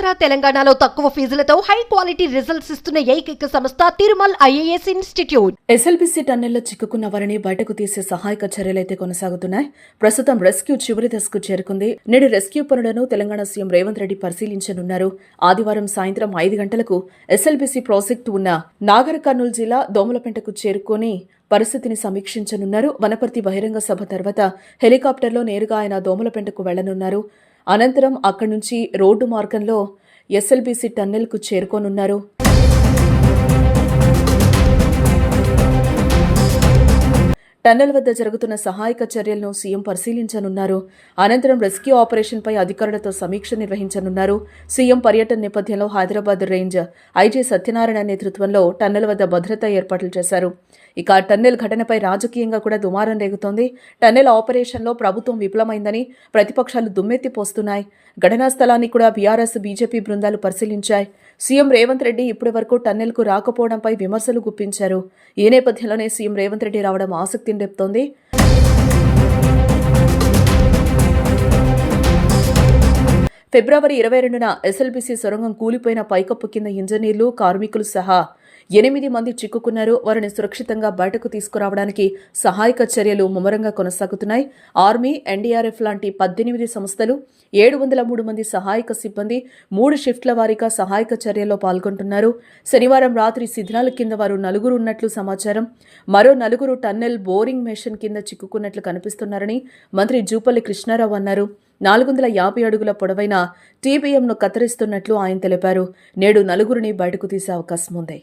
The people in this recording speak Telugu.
ఆంధ్ర తెలంగాణలో తక్కువ ఫీజులతో హై క్వాలిటీ రిజల్ట్స్ ఇస్తున్న ఏకైక సంస్థ తిరుమల్ ఐఏఎస్ ఇన్స్టిట్యూట్. ఎస్ఎల్బీసీ టన్నెల్లో చిక్కుకున్న వారిని బయటకు తీసే సహాయక చర్యలైతే కొనసాగుతున్నాయి. ప్రస్తుతం రెస్క్యూ చివరి దశకు చేరుకుంది. నేడు రెస్క్యూ పనులను తెలంగాణ సీఎం రేవంత్ రెడ్డి పరిశీలించనున్నారు. ఆదివారం సాయంత్రం 5 గంటలకు ఎస్ఎల్బీసీ ప్రాజెక్టు ఉన్న నాగర్ కర్నూలు జిల్లా దోమలపెంటకు చేరుకొని పరిస్థితిని సమీక్షించనున్నారు. వనపర్తి బహిరంగ సభ తర్వాత హెలికాప్టర్లో నేరుగా ఆయన దోమలపెంటకు వెళ్లనున్నారు. అనంతరం అక్కడి నుంచి రోడ్డు మార్గంలో ఎస్ఎల్బీసీ టన్నెల్కు చేరుకోనున్నారు. టన్నెల్ వద్ద జరుగుతున్న సహాయక చర్యలను సీఎం పరిశీలించనున్నారు. అనంతరం రెస్క్యూ ఆపరేషన్పై అధికారులతో సమీక్ష నిర్వహించనున్నారు. సీఎం పర్యటన నేపథ్యంలో హైదరాబాద్ రేంజ్ ఐజీ సత్యనారాయణ నేతృత్వంలో టన్నెల్ వద్ద భద్రతా ఏర్పాట్లు చేశారు. ఇక టన్నెల్ ఘటనపై రాజకీయంగా కూడా దుమారం రేగుతోంది. టన్నెల్ ఆపరేషన్లో ప్రభుత్వం విఫలమైందని ప్రతిపక్షాలు దుమ్మెత్తిపోస్తున్నాయి. ఘటనా స్థలాన్ని కూడా బీఆర్ఎస్ బీజేపీ బృందాలు పరిశీలించాయి. సీఎం రేవంత్ రెడ్డి ఇప్పటి వరకు టన్నెల్కు రాకపోవడంపై విమర్శలు గుప్పించారు. ఈ నేపథ్యంలోనే సీఎం రేవంత్ రెడ్డి రావడం ఆసక్తిని రేపుతోంది. ఫిబ్రవరి 22న ఎస్ఎల్బీసీ సొరంగం కూలిపోయిన పైకప్పు కింద ఇంజనీర్లు, కార్మికులు సహా 8 మంది చిక్కుకున్నారు. వారిని సురక్షితంగా బయటకు తీసుకురావడానికి సహాయక చర్యలు ముమ్మరంగా కొనసాగుతున్నాయి. ఆర్మీ, ఎన్డీఆర్ఎఫ్ లాంటి 18 సంస్థలు, 703 మంది సహాయక సిబ్బంది 3 షిఫ్ట్ల వారీగా సహాయక చర్యల్లో పాల్గొంటున్నారు. శనివారం రాత్రి శిథిలాల కింద వారు 4 ఉన్నట్లు సమాచారం. మరో 4 టన్నెల్ బోరింగ్ మెషిన్ కింద చిక్కుకున్నట్లు కనిపిస్తున్నారని మంత్రి జూపల్లి కృష్ణారావు అన్నారు. 450 అడుగుల పొడవైన టీబీఎంను కత్తిరిస్తున్నట్లు ఆయన తెలిపారు. నేడు 4 బయటకు తీసే అవకాశం ఉంది.